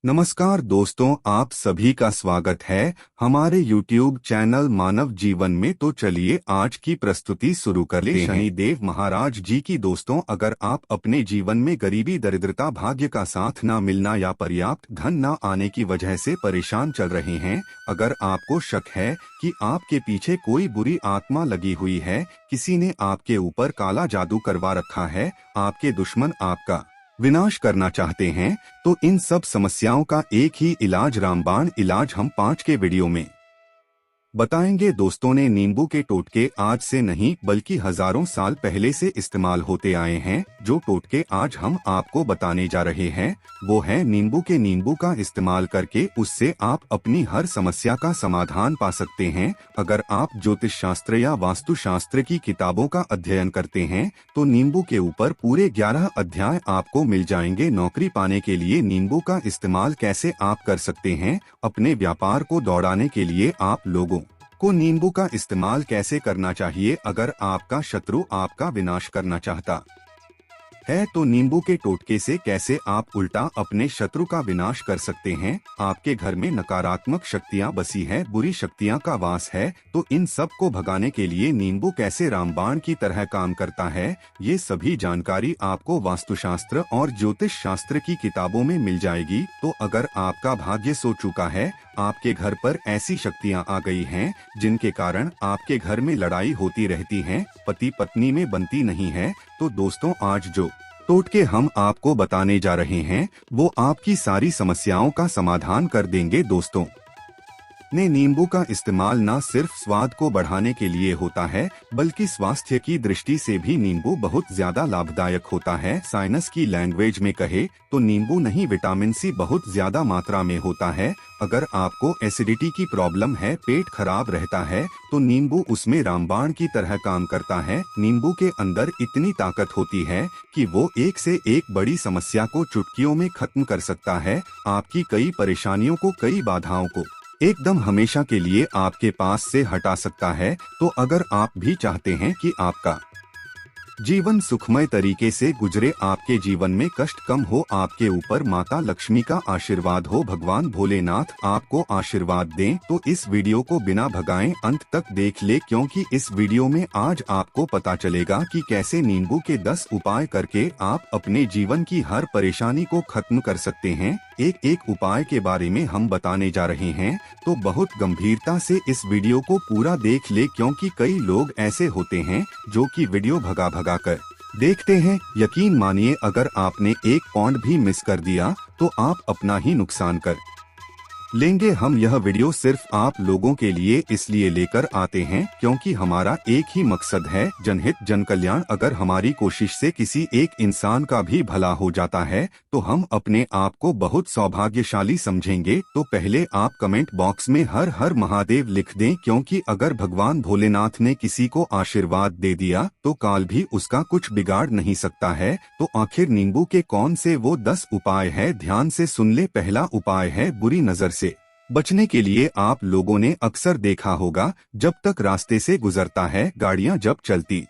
नमस्कार दोस्तों, आप सभी का स्वागत है हमारे YouTube चैनल मानव जीवन में। तो चलिए आज की प्रस्तुति शुरू करते हैं। शनिदेव महाराज जी की दोस्तों, अगर आप अपने जीवन में गरीबी, दरिद्रता, भाग्य का साथ न मिलना या पर्याप्त धन न आने की वजह से परेशान चल रहे हैं, अगर आपको शक है कि आपके पीछे कोई बुरी आत्मा लगी हुई है, किसी ने आपके ऊपर काला जादू करवा रखा है, आपके दुश्मन आपका विनाश करना चाहते हैं, तो इन सब समस्याओं का एक ही इलाज, रामबाण इलाज, हम 5 के वीडियो में बताएंगे। दोस्तों ने नींबू के टोटके आज से नहीं बल्कि हजारों साल पहले से इस्तेमाल होते आए हैं। जो टोटके आज हम आपको बताने जा रहे हैं वो है नींबू का इस्तेमाल करके उससे आप अपनी हर समस्या का समाधान पा सकते हैं। अगर आप ज्योतिष शास्त्र या वास्तु शास्त्र की किताबों का अध्ययन करते हैं तो नींबू के ऊपर पूरे 11 अध्याय आपको मिल जाएंगे। नौकरी पाने के लिए नींबू का इस्तेमाल कैसे आप कर सकते हैं, अपने व्यापार को दौड़ाने के लिए आप लोगों को नींबू का इस्तेमाल कैसे करना चाहिए, अगर आपका शत्रु आपका विनाश करना चाहता है तो नींबू के टोटके से कैसे आप उल्टा अपने शत्रु का विनाश कर सकते हैं। आपके घर में नकारात्मक शक्तियां बसी है, बुरी शक्तियां का वास है, तो इन सब को भगाने के लिए नींबू कैसे रामबाण की तरह काम करता है, ये सभी जानकारी आपको वास्तुशास्त्र और ज्योतिष शास्त्र की किताबों में मिल जाएगी। तो अगर आपका भाग्य सो चुका है, आपके घर पर ऐसी शक्तियां आ गई हैं जिनके कारण आपके घर में लड़ाई होती रहती है, पति पत्नी में बनती नहीं है, तो दोस्तों आज जो टोटके हम आपको बताने जा रहे हैं वो आपकी सारी समस्याओं का समाधान कर देंगे। दोस्तों ने नींबू का इस्तेमाल न सिर्फ स्वाद को बढ़ाने के लिए होता है बल्कि स्वास्थ्य की दृष्टि से भी नींबू बहुत ज्यादा लाभदायक होता है। साइंस की लैंग्वेज में कहे तो नींबू नहीं, विटामिन सी बहुत ज्यादा मात्रा में होता है। अगर आपको एसिडिटी की प्रॉब्लम है, पेट खराब रहता है, तो नींबू उसमें रामबाण की तरह काम करता है। नींबू के अंदर इतनी ताकत होती है कि वो एक से एक बड़ी समस्या को चुटकियों में खत्म कर सकता है। आपकी कई परेशानियों को, कई बाधाओं को एकदम हमेशा के लिए आपके पास से हटा सकता है। तो अगर आप भी चाहते हैं कि आपका जीवन सुखमय तरीके से गुजरे, आपके जीवन में कष्ट कम हो, आपके ऊपर माता लक्ष्मी का आशीर्वाद हो, भगवान भोलेनाथ आपको आशीर्वाद दें, तो इस वीडियो को बिना भगाएं अंत तक देख ले, क्योंकि इस वीडियो में आज आपको पता चलेगा कि कैसे नींबू के 10 उपाय करके आप अपने जीवन की हर परेशानी को खत्म कर सकते हैं। एक एक उपाय के बारे में हम बताने जा रहे हैं, तो बहुत गंभीरता से इस वीडियो को पूरा देख ले, क्योंकि कई लोग ऐसे होते हैं जो कि वीडियो भगा भगा कर देखते हैं। यकीन मानिए, अगर आपने एक पॉइंट भी मिस कर दिया तो आप अपना ही नुकसान कर लेंगे। हम यह वीडियो सिर्फ आप लोगों के लिए इसलिए लेकर आते हैं क्योंकि हमारा एक ही मकसद है, जनहित जन कल्याण। अगर हमारी कोशिश से किसी एक इंसान का भी भला हो जाता है तो हम अपने आप को बहुत सौभाग्यशाली समझेंगे। तो पहले आप कमेंट बॉक्स में हर हर महादेव लिख दें, क्योंकि अगर भगवान भोलेनाथ ने किसी को आशीर्वाद दे दिया तो काल भी उसका कुछ बिगाड़ नहीं सकता है। तो आखिर नींबू के कौन से वो 10 उपाय है, ध्यान से सुन ले। पहला उपाय है बुरी नजर से बचने के लिए। आप लोगों ने अक्सर देखा होगा, जब तक रास्ते से गुजरता है, गाड़ियां जब चलती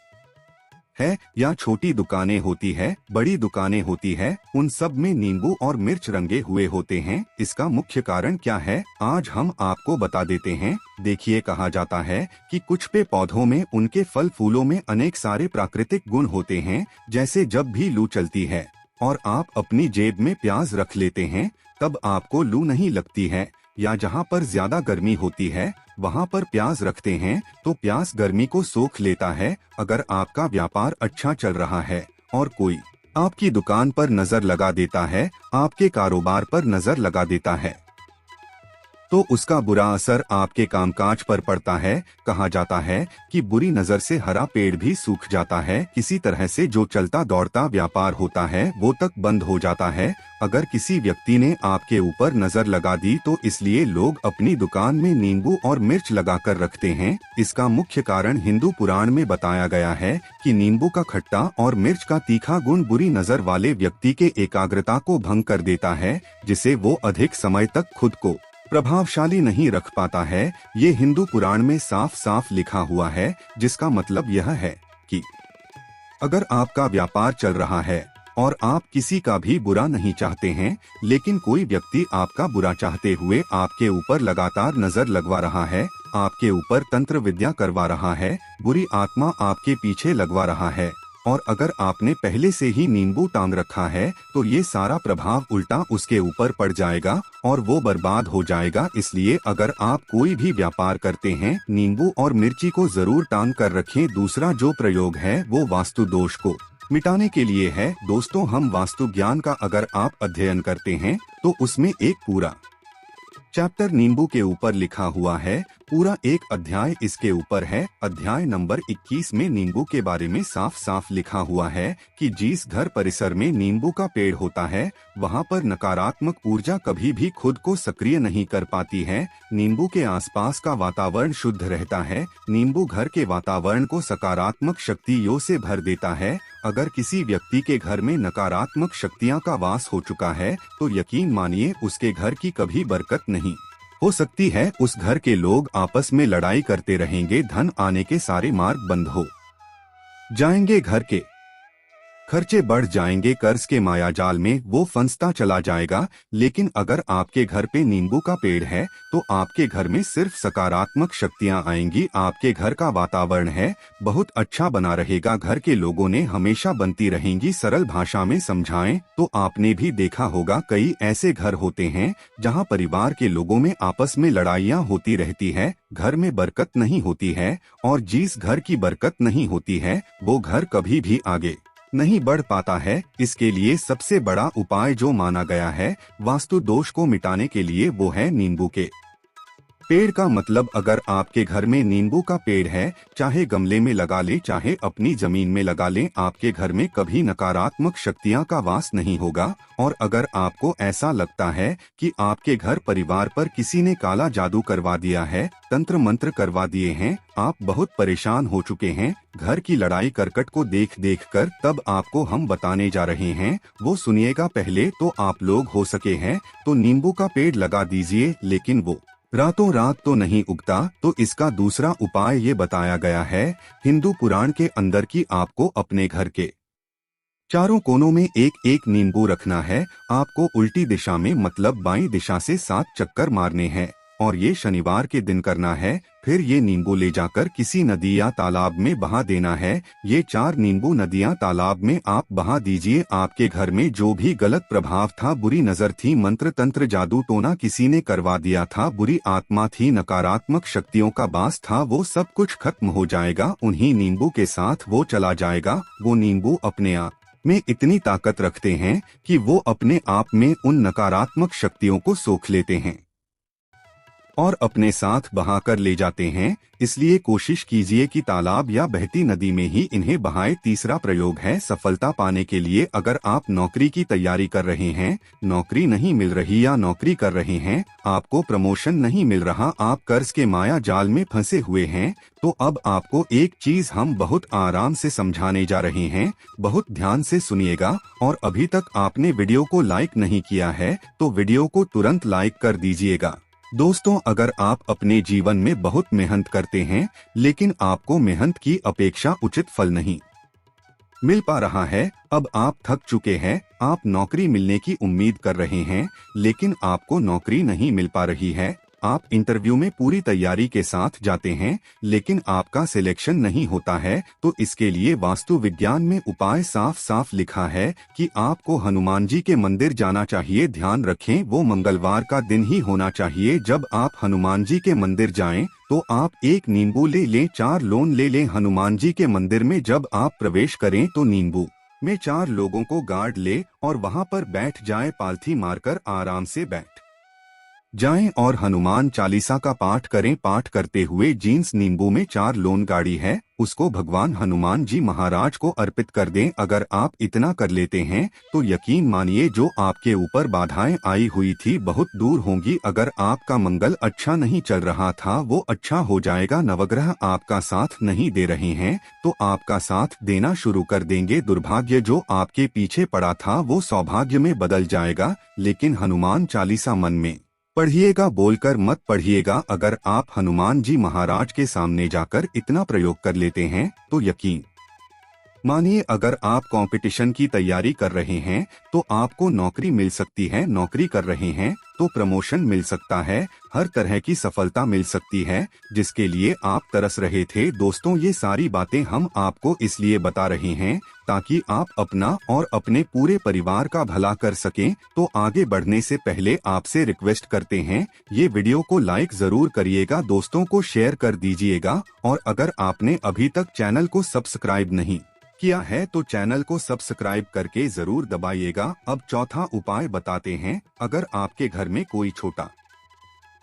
है या छोटी दुकानें होती है, बड़ी दुकानें होती है, उन सब में नींबू और मिर्च रंगे हुए होते हैं। इसका मुख्य कारण क्या है आज हम आपको बता देते हैं। देखिए, कहा जाता है कि कुछ पेड़ पौधों में, उनके फल फूलों में अनेक सारे प्राकृतिक गुण होते हैं। जैसे जब भी लू चलती है और आप अपनी जेब में प्याज रख लेते हैं तब आपको लू नहीं लगती है, या जहाँ पर ज्यादा गर्मी होती है वहाँ पर प्याज रखते हैं तो प्याज गर्मी को सोख लेता है। अगर आपका व्यापार अच्छा चल रहा है और कोई आपकी दुकान पर नजर लगा देता है, आपके कारोबार पर नजर लगा देता है, तो उसका बुरा असर आपके कामकाज पर पड़ता है। कहा जाता है कि बुरी नजर से हरा पेड़ भी सूख जाता है। किसी तरह से जो चलता दौड़ता व्यापार होता है वो तक बंद हो जाता है। अगर किसी व्यक्ति ने आपके ऊपर नजर लगा दी तो इसलिए लोग अपनी दुकान में नींबू और मिर्च लगाकर रखते हैं। इसका मुख्य कारण हिंदू पुराण में बताया गया है कि नींबू का खट्टा और मिर्च का तीखा गुण बुरी नजर वाले व्यक्ति के एकाग्रता को भंग कर देता है, जिसे वो अधिक समय तक खुद को प्रभावशाली नहीं रख पाता है। ये हिंदू पुराण में साफ साफ लिखा हुआ है, जिसका मतलब यह है कि अगर आपका व्यापार चल रहा है और आप किसी का भी बुरा नहीं चाहते हैं, लेकिन कोई व्यक्ति आपका बुरा चाहते हुए आपके ऊपर लगातार नजर लगवा रहा है, आपके ऊपर तंत्र विद्या करवा रहा है, बुरी आत्मा आपके पीछे लगवा रहा है। और अगर आपने पहले से ही नींबू टांग रखा है तो ये सारा प्रभाव उल्टा उसके ऊपर पड़ जाएगा और वो बर्बाद हो जाएगा। इसलिए अगर आप कोई भी व्यापार करते हैं, नींबू और मिर्ची को जरूर टांग कर रखें। दूसरा जो प्रयोग है वो वास्तु दोष को मिटाने के लिए है। दोस्तों, हम वास्तु ज्ञान का अगर आप अध्ययन करते हैं तो उसमें एक पूरा चैप्टर नींबू के ऊपर लिखा हुआ है, पूरा एक अध्याय इसके ऊपर है। अध्याय नंबर 21 में नींबू के बारे में साफ साफ लिखा हुआ है कि जिस घर परिसर में नींबू का पेड़ होता है वहां पर नकारात्मक ऊर्जा कभी भी खुद को सक्रिय नहीं कर पाती है। नींबू के आसपास का वातावरण शुद्ध रहता है। नींबू घर के वातावरण को सकारात्मक शक्तियों से भर देता है। अगर किसी व्यक्ति के घर में नकारात्मक शक्तियां का वास हो चुका है तो यकीन मानिए उसके घर की कभी बरकत नहीं हो सकती है। उस घर के लोग आपस में लड़ाई करते रहेंगे, धन आने के सारे मार्ग बंद हो जाएंगे, घर के खर्चे बढ़ जाएंगे, कर्ज के मायाजाल में वो फंसता चला जाएगा। लेकिन अगर आपके घर पे नींबू का पेड़ है तो आपके घर में सिर्फ सकारात्मक शक्तियां आएंगी। आपके घर का वातावरण है बहुत अच्छा बना रहेगा, घर के लोगों ने हमेशा बनती रहेंगी। सरल भाषा में समझाएं तो आपने भी देखा होगा कई ऐसे घर होते हैं जहां परिवार के लोगों में आपस में लड़ाइयां होती रहती है, घर में बरकत नहीं होती है। और जिस घर की बरकत नहीं होती है वो घर कभी भी आगे नहीं बढ़ पाता है। इसके लिए सबसे बड़ा उपाय जो माना गया है वास्तु दोष को मिटाने के लिए वो है नींबू के पेड़ का मतलब अगर आपके घर में नींबू का पेड़ है, चाहे गमले में लगा ले चाहे अपनी जमीन में लगा ले, आपके घर में कभी नकारात्मक शक्तियां का वास नहीं होगा। और अगर आपको ऐसा लगता है कि आपके घर परिवार पर किसी ने काला जादू करवा दिया है, तंत्र मंत्र करवा दिए हैं, आप बहुत परेशान हो चुके हैं घर की लड़ाई करकट को देख देख कर, तब आपको हम बताने जा रहे हैं वो सुनिएगा। पहले तो आप लोग हो सके हैं तो नींबू का पेड़ लगा दीजिए, लेकिन वो रातों रात तो नहीं उगता। तो इसका दूसरा उपाय ये बताया गया है हिंदू पुराण के अंदर कि आपको अपने घर के चारों कोनों में एक एक नींबू रखना है। आपको उल्टी दिशा में मतलब बाईं दिशा से 7 चक्कर मारने हैं और ये शनिवार के दिन करना है। फिर ये नींबू ले जाकर किसी नदी या तालाब में बहा देना है। ये 4 नींबू नदियां तालाब में आप बहा दीजिए। आपके घर में जो भी गलत प्रभाव था, बुरी नजर थी, मंत्र तंत्र जादू टोना किसी ने करवा दिया था, बुरी आत्मा थी, नकारात्मक शक्तियों का बास था, वो सब कुछ खत्म हो जाएगा। उन्हीं नींबू के साथ वो चला जाएगा। वो नींबू अपने आप में इतनी ताकत रखते हैं कि वो अपने आप में उन नकारात्मक शक्तियों को सोख लेते हैं और अपने साथ बहाकर ले जाते हैं। इसलिए कोशिश कीजिए कि तालाब या बहती नदी में ही इन्हें बहाएं। तीसरा प्रयोग है सफलता पाने के लिए अगर आप नौकरी की तैयारी कर रहे हैं, नौकरी नहीं मिल रही या नौकरी कर रहे हैं, आपको प्रमोशन नहीं मिल रहा, आप कर्ज के माया जाल में फंसे हुए हैं, तो अब आपको एक चीज हम बहुत आराम से समझाने जा रहे हैं, बहुत ध्यान से सुनिएगा। और अभी तक आपने वीडियो को लाइक नहीं किया है तो वीडियो को तुरंत लाइक कर दीजिएगा। दोस्तों, अगर आप अपने जीवन में बहुत मेहनत करते हैं लेकिन आपको मेहनत की अपेक्षा उचित फल नहीं मिल पा रहा है, अब आप थक चुके हैं, आप नौकरी मिलने की उम्मीद कर रहे हैं लेकिन आपको नौकरी नहीं मिल पा रही है, आप इंटरव्यू में पूरी तैयारी के साथ जाते हैं लेकिन आपका सिलेक्शन नहीं होता है, तो इसके लिए वास्तु विज्ञान में उपाय साफ साफ लिखा है कि आपको हनुमान जी के मंदिर जाना चाहिए। ध्यान रखें वो मंगलवार का दिन ही होना चाहिए। जब आप हनुमान जी के मंदिर जाएं तो आप 1 नींबू ले लें, 4 लोन ले लें। हनुमान जी के मंदिर में जब आप प्रवेश करें तो नींबू में 4 लोगों को गार्ड ले और वहां पर बैठ जाएं, पालथी मारकर आराम से बैठ जाएं और हनुमान चालीसा का पाठ करें। पाठ करते हुए जीन्स नींबू में 4 लोन गाड़ी है उसको भगवान हनुमान जी महाराज को अर्पित कर दें। अगर आप इतना कर लेते हैं तो यकीन मानिए जो आपके ऊपर बाधाएं आई हुई थी बहुत दूर होंगी। अगर आपका मंगल अच्छा नहीं चल रहा था वो अच्छा हो जाएगा। नवग्रह आपका साथ नहीं दे रहे हैं तो आपका साथ देना शुरू कर देंगे। दुर्भाग्य जो आपके पीछे पड़ा था वो सौभाग्य में बदल जाएगा। लेकिन हनुमान चालीसा मन में पढ़िएगा, बोलकर मत पढ़िएगा। अगर आप हनुमान जी महाराज के सामने जाकर इतना प्रयोग कर लेते हैं तो यकीन मानिए अगर आप कंपटीशन की तैयारी कर रहे हैं तो आपको नौकरी मिल सकती है, नौकरी कर रहे हैं तो प्रमोशन मिल सकता है, हर तरह की सफलता मिल सकती है जिसके लिए आप तरस रहे थे। दोस्तों, ये सारी बातें हम आपको इसलिए बता रहे हैं ताकि आप अपना और अपने पूरे परिवार का भला कर सकें। तो आगे बढ़ने से पहले आपसे रिक्वेस्ट करते हैं, ये वीडियो को लाइक जरूर करिएगा, दोस्तों को शेयर कर दीजिएगा और अगर आपने अभी तक चैनल को सब्सक्राइब नहीं किया है तो चैनल को सब्सक्राइब करके जरूर दबाइएगा। अब चौथा उपाय बताते हैं। अगर आपके घर में कोई छोटा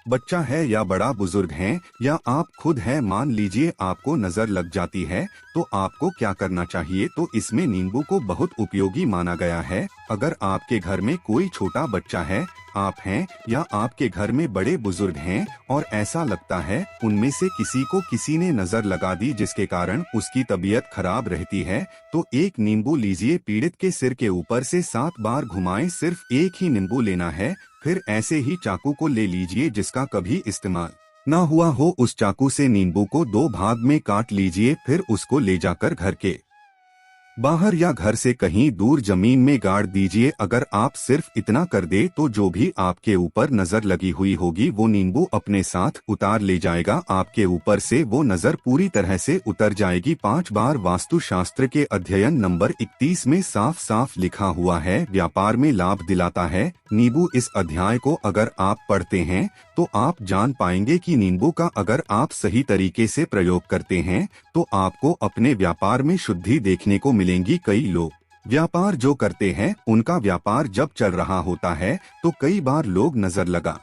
बच्चा है या बड़ा बुजुर्ग है या आप खुद हैं, मान लीजिए आपको नजर लग जाती है तो आपको क्या करना चाहिए? तो इसमें नींबू को बहुत उपयोगी माना गया है। अगर आपके घर में कोई छोटा बच्चा है, आप हैं या आपके घर में बड़े बुजुर्ग हैं और ऐसा लगता है उनमें से किसी को किसी ने नजर लगा दी जिसके कारण उसकी तबीयत खराब रहती है, तो एक नींबू लीजिए, पीड़ित के सिर के ऊपर से 7 बार घुमाएं। सिर्फ एक ही नींबू लेना है। फिर ऐसे ही चाकू को ले लीजिए जिसका कभी इस्तेमाल ना हुआ हो, उस चाकू से नींबू को 2 भाग में काट लीजिए। फिर उसको ले जाकर घर के बाहर या घर से कहीं दूर जमीन में गाड़ दीजिए। अगर आप सिर्फ इतना कर दे तो जो भी आपके ऊपर नजर लगी हुई होगी वो नींबू अपने साथ उतार ले जाएगा, आपके ऊपर से वो नजर पूरी तरह से उतर जाएगी। 5 बार वास्तु शास्त्र के अध्ययन नंबर 31 में साफ साफ लिखा हुआ है, व्यापार में लाभ दिलाता है नींबू। इस अध्याय को अगर आप पढ़ते हैं तो आप जान पाएंगे कि नींबू का अगर आप सही तरीके से प्रयोग करते हैं तो आपको अपने व्यापार में शुद्धि देखने को मिलेंगी। कई लोग व्यापार जो करते हैं उनका व्यापार जब चल रहा होता है तो कई बार लोग नजर लगा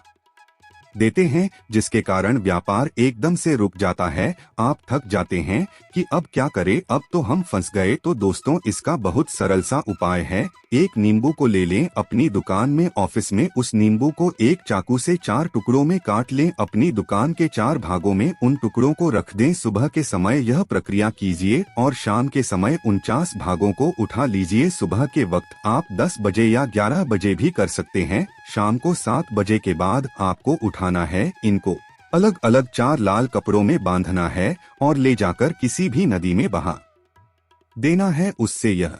देते हैं जिसके कारण व्यापार एकदम से रुक जाता है। आप थक जाते हैं कि अब क्या करें, अब तो हम फंस गए। तो दोस्तों, इसका बहुत सरल सा उपाय है। एक नींबू को ले लें, अपनी दुकान में, ऑफिस में उस नींबू को एक चाकू से 4 टुकड़ों में काट लें, अपनी दुकान के 4 भागों में उन टुकड़ों को रख दें। सुबह के समय यह प्रक्रिया कीजिए और शाम के समय 49 भागों को उठा लीजिए। सुबह के वक्त आप 10 बजे या 11 बजे भी कर सकते हैं। शाम को 7 बजे के बाद आपको उठाना है। इनको अलग अलग 4 लाल कपड़ों में बांधना है और ले जाकर किसी भी नदी में बहा देना है। उससे यह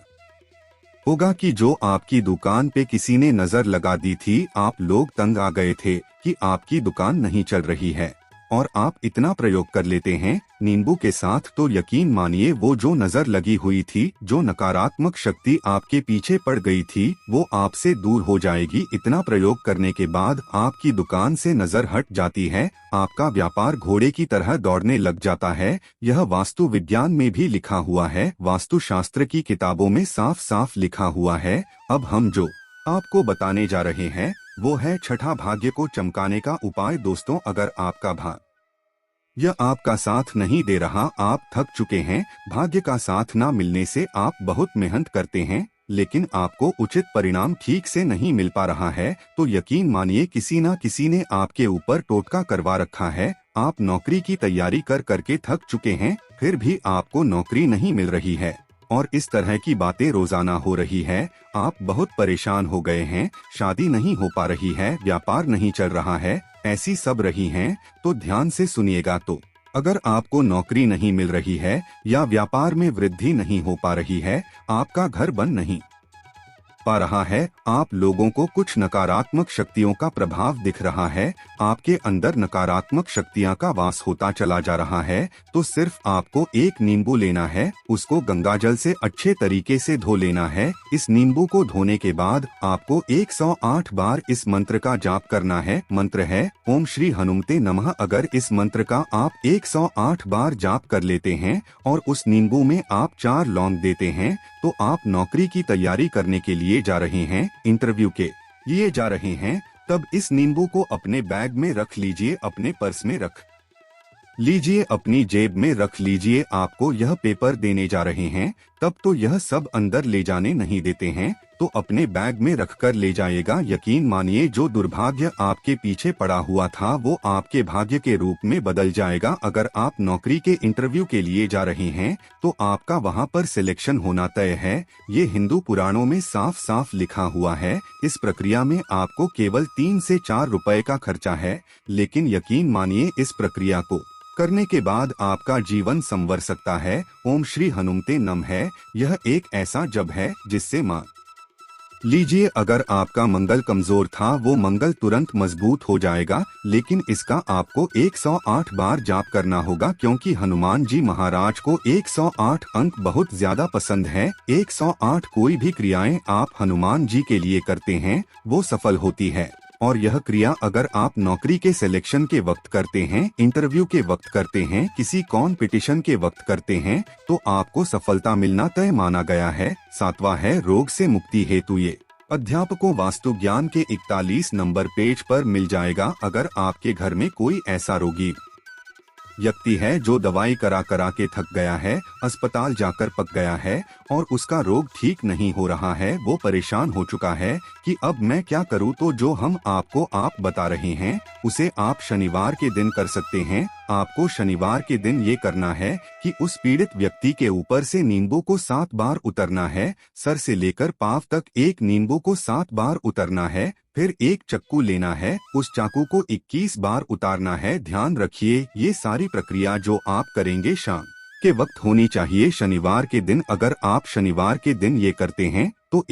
होगा कि जो आपकी दुकान पे किसी ने नजर लगा दी थी, आप लोग तंग आ गए थे कि आपकी दुकान नहीं चल रही है और आप इतना प्रयोग कर लेते हैं नींबू के साथ, तो यकीन मानिए वो जो नजर लगी हुई थी, जो नकारात्मक शक्ति आपके पीछे पड़ गई थी, वो आपसे दूर हो जाएगी। इतना प्रयोग करने के बाद आपकी दुकान से नजर हट जाती है, आपका व्यापार घोड़े की तरह दौड़ने लग जाता है। यह वास्तु विज्ञान में भी लिखा हुआ है, वास्तु शास्त्र की किताबों में साफ साफ लिखा हुआ है। अब हम जो आपको बताने जा रहे हैं वो है छठा भाग्य को चमकाने का उपाय। दोस्तों, अगर आपका यह आपका साथ नहीं दे रहा, आप थक चुके हैं, भाग्य का साथ ना मिलने से आप बहुत मेहनत करते हैं लेकिन आपको उचित परिणाम ठीक से नहीं मिल पा रहा है, तो यकीन मानिए किसी न किसी ने आपके ऊपर टोटका करवा रखा है। आप नौकरी की तैयारी कर करके थक चुके हैं, फिर भी आपको नौकरी नहीं मिल रही है और इस तरह की बातें रोजाना हो रही है। आप बहुत परेशान हो गए हैं, शादी नहीं हो पा रही है, व्यापार नहीं चल रहा है, ऐसी सब रही हैं। तो ध्यान से सुनिएगा। तो अगर आपको नौकरी नहीं मिल रही है या व्यापार में वृद्धि नहीं हो पा रही है, आपका घर बन नहीं पा रहा है, आप लोगों को कुछ नकारात्मक शक्तियों का प्रभाव दिख रहा है, आपके अंदर नकारात्मक शक्तियां का वास होता चला जा रहा है, तो सिर्फ आपको एक नींबू लेना है, उसको गंगाजल से अच्छे तरीके से धो लेना है। इस नींबू को धोने के बाद आपको 108 बार इस मंत्र का जाप करना है। मंत्र है ओम श्री हनुमते नमः। अगर इस मंत्र का आप 108 बार जाप कर लेते हैं और उस नींबू में आप 4 लौंग देते हैं तो आप नौकरी की तैयारी करने के लिए जा रहे हैं, इंटरव्यू के लिए जा रहे हैं, तब इस नींबू को अपने बैग में रख लीजिए, अपने पर्स में रख लीजिए, अपनी जेब में रख लीजिए। आपको यह पेपर देने जा रहे हैं तब तो यह सब अंदर ले जाने नहीं देते हैं, तो अपने बैग में रखकर ले जाएगा। यकीन मानिए जो दुर्भाग्य आपके पीछे पड़ा हुआ था वो आपके भाग्य के रूप में बदल जाएगा। अगर आप नौकरी के इंटरव्यू के लिए जा रहे हैं तो आपका वहां पर सिलेक्शन होना तय है। ये हिंदू पुराणों में साफ साफ लिखा हुआ है। इस प्रक्रिया में आपको केवल 3 से 4 रुपए का खर्चा है, लेकिन यकीन मानिए इस प्रक्रिया को करने के बाद आपका जीवन संवर सकता है। ओम श्री हनुमते नमः है। यह एक ऐसा जप है जिससे मान लीजिए अगर आपका मंगल कमजोर था वो मंगल तुरंत मजबूत हो जाएगा, लेकिन इसका आपको 108 बार जाप करना होगा क्योंकि हनुमान जी महाराज को 108 अंक बहुत ज्यादा पसंद है। 108 कोई भी क्रियाएं आप हनुमान जी के लिए करते हैं वो सफल होती है। और यह क्रिया अगर आप नौकरी के सिलेक्शन के वक्त करते हैं, इंटरव्यू के वक्त करते हैं, किसी कंपटीशन के वक्त करते हैं तो आपको सफलता मिलना तय माना गया है। 7वां है रोग से मुक्ति हेतु। ये अध्यापकों वास्तु ज्ञान के 41 नंबर पेज पर मिल जाएगा। अगर आपके घर में कोई ऐसा रोगी व्यक्ति है जो दवाई करा करा के थक गया है, अस्पताल जाकर पक गया है और उसका रोग ठीक नहीं हो रहा है, वो परेशान हो चुका है कि अब मैं क्या करूं, तो जो हम आपको बता रहे हैं उसे आप शनिवार के दिन कर सकते हैं। आपको शनिवार के दिन ये करना है कि उस पीड़ित व्यक्ति के ऊपर से नींबू को 7 बार उतरना है। सर से लेकर पांव तक एक नींबू को 7 बार उतरना है। फिर एक चाकू लेना है, उस चाकू को 21 बार उतारना है। ध्यान रखिए ये सारी प्रक्रिया जो आप करेंगे शाम के वक्त होनी चाहिए शनिवार के दिन। अगर आप शनिवार के दिन ये करते हैं तो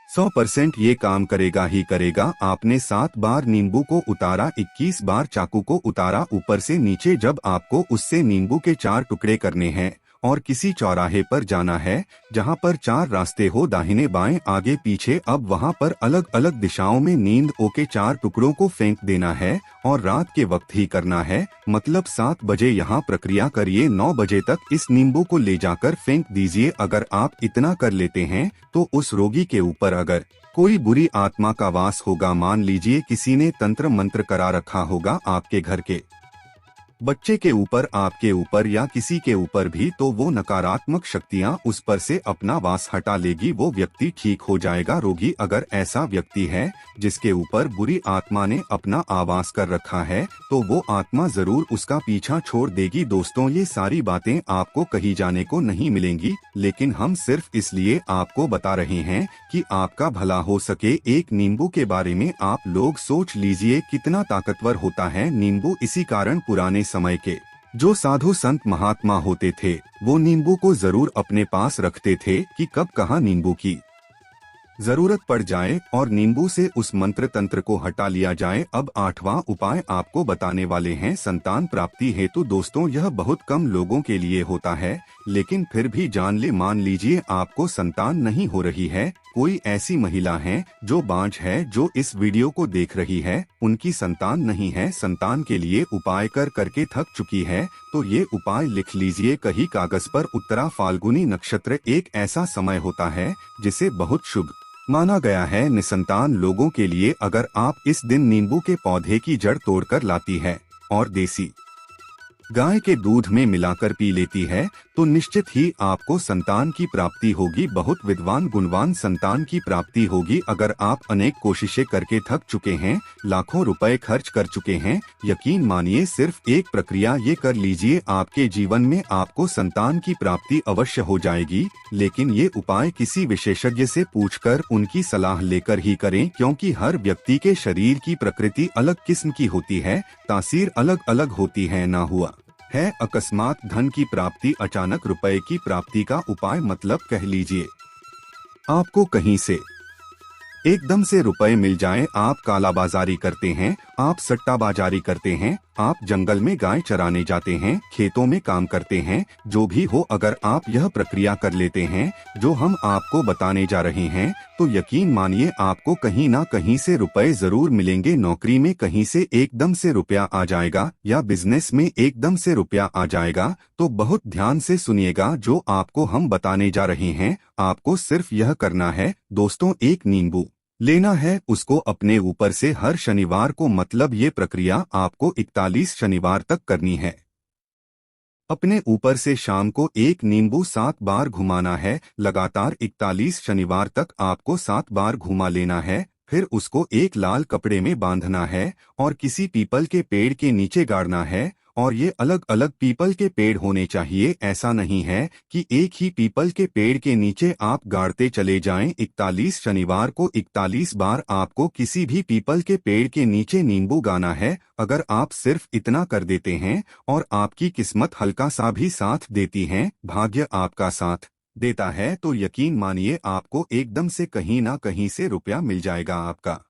100% ये काम करेगा ही करेगा। आपने 7 बार नींबू को उतारा, 21 बार चाकू को उतारा ऊपर से नीचे। जब आपको उससे नींबू के 4 टुकड़े करने हैं और किसी चौराहे पर जाना है जहां पर 4 रास्ते हो, दाहिने बाएं आगे पीछे। अब वहां पर अलग अलग दिशाओं में नींबू के 4 टुकड़ों को फेंक देना है और रात के वक्त ही करना है। मतलब 7 बजे यहाँ प्रक्रिया करिए, 9 बजे तक इस नींबू को ले जाकर फेंक दीजिए। अगर आप इतना कर लेते हैं तो उस रोगी के ऊपर अगर कोई बुरी आत्मा का वास होगा, मान लीजिए किसी ने तंत्र मंत्र करा रखा होगा आपके घर के बच्चे के ऊपर, आपके ऊपर या किसी के ऊपर भी, तो वो नकारात्मक शक्तियां उस पर से अपना वास हटा लेगी, वो व्यक्ति ठीक हो जाएगा। रोगी अगर ऐसा व्यक्ति है जिसके ऊपर बुरी आत्मा ने अपना आवास कर रखा है तो वो आत्मा जरूर उसका पीछा छोड़ देगी। दोस्तों ये सारी बातें आपको कहीं जाने को नहीं मिलेंगी, लेकिन हम सिर्फ इसलिए आपको बता रहे हैं कि आपका भला हो सके। एक नींबू के बारे में आप लोग सोच लीजिए कितना ताकतवर होता है नींबू। इसी कारण पुराने समय के जो साधु संत महात्मा होते थे वो नींबू को जरूर अपने पास रखते थे कि कब कहाँ नींबू की जरूरत पड़ जाए और नींबू से उस मंत्र तंत्र को हटा लिया जाए। अब 8वां उपाय आपको बताने वाले हैं संतान प्राप्ति हेतु। दोस्तों यह बहुत कम लोगों के लिए होता है, लेकिन फिर भी जान ले, मान लीजिए आपको संतान नहीं हो रही है, कोई ऐसी महिला है जो बांझ है जो इस वीडियो को देख रही है, उनकी संतान नहीं है, संतान के लिए उपाय कर करके थक चुकी है, तो ये उपाय लिख लीजिए कहीं कागज पर। उत्तरा फाल्गुनी नक्षत्र एक ऐसा समय होता है जिसे बहुत शुभ माना गया है निसंतान लोगों के लिए। अगर आप इस दिन नींबू के पौधे की जड़ तोड़कर लाती है और देसी गाय के दूध में मिलाकर पी लेती है तो निश्चित ही आपको संतान की प्राप्ति होगी, बहुत विद्वान गुणवान संतान की प्राप्ति होगी। अगर आप अनेक कोशिशें करके थक चुके हैं, लाखों रुपए खर्च कर चुके हैं, यकीन मानिए सिर्फ एक प्रक्रिया ये कर लीजिए, आपके जीवन में आपको संतान की प्राप्ति अवश्य हो जाएगी। लेकिन ये उपाय किसी विशेषज्ञ से पूछकर उनकी सलाह लेकर ही करें, क्योंकि हर व्यक्ति के शरीर की प्रकृति अलग किस्म की होती है, तासीर अलग अलग होती है। ना हुआ है अकस्मात धन की प्राप्ति, अचानक रुपए की प्राप्ति का उपाय, मतलब कह लीजिए आपको कहीं से एकदम से रुपए मिल जाए। आप कालाबाजारी करते हैं, आप सट्टाबाजारी करते हैं, आप जंगल में गाय चराने जाते हैं, खेतों में काम करते हैं, जो भी हो, अगर आप यह प्रक्रिया कर लेते हैं जो हम आपको बताने जा रहे हैं तो यकीन मानिए आपको कहीं ना कहीं से रुपए जरूर मिलेंगे। नौकरी में कहीं से एकदम से रुपया आ जाएगा या बिजनेस में एकदम से रुपया आ जाएगा। तो बहुत ध्यान से सुनिएगा जो आपको हम बताने जा रहे हैं। आपको सिर्फ यह करना है दोस्तों, एक नींबू लेना है, उसको अपने ऊपर से हर शनिवार को, मतलब ये प्रक्रिया आपको 41 शनिवार तक करनी है। अपने ऊपर से शाम को एक नींबू 7 बार घुमाना है। लगातार 41 शनिवार तक आपको 7 बार घुमा लेना है। फिर उसको एक लाल कपड़े में बांधना है और किसी पीपल के पेड़ के नीचे गाड़ना है और ये अलग अलग पीपल के पेड़ होने चाहिए। ऐसा नहीं है कि एक ही पीपल के पेड़ के नीचे आप गाड़ते चले जाएं। 41 शनिवार को 41 बार आपको किसी भी पीपल के पेड़ के नीचे नींबू गाना है। अगर आप सिर्फ इतना कर देते हैं और आपकी किस्मत हल्का सा भी साथ देती है, भाग्य आपका साथ देता है, तो यकीन मानिए आपको एकदम से कहीं ना कहीं से रुपया मिल जाएगा। आपका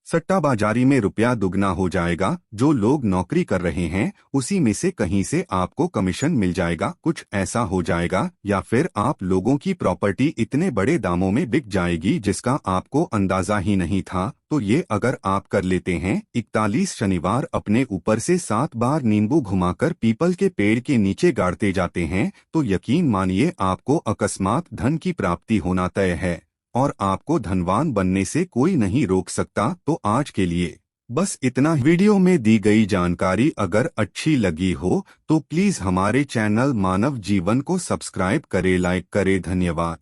सट्टाबाजारी में रुपया दुगना हो जाएगा। जो लोग नौकरी कर रहे हैं उसी में से कहीं से आपको कमीशन मिल जाएगा। कुछ ऐसा हो जाएगा या फिर आप लोगों की प्रॉपर्टी इतने बड़े दामों में बिक जाएगी जिसका आपको अंदाजा ही नहीं था। तो ये अगर आप कर लेते हैं 41 शनिवार, अपने ऊपर से 7 बार नींबू घुमाकर पीपल के पेड़ के नीचे गाड़ते जाते हैं, तो यकीन मानिए आपको अकस्मात धन की प्राप्ति होना तय है और आपको धनवान बनने से कोई नहीं रोक सकता। तो आज के लिए बस इतना। वीडियो में दी गई जानकारी अगर अच्छी लगी हो तो प्लीज हमारे चैनल मानव जीवन को सब्सक्राइब करें, लाइक करें। धन्यवाद।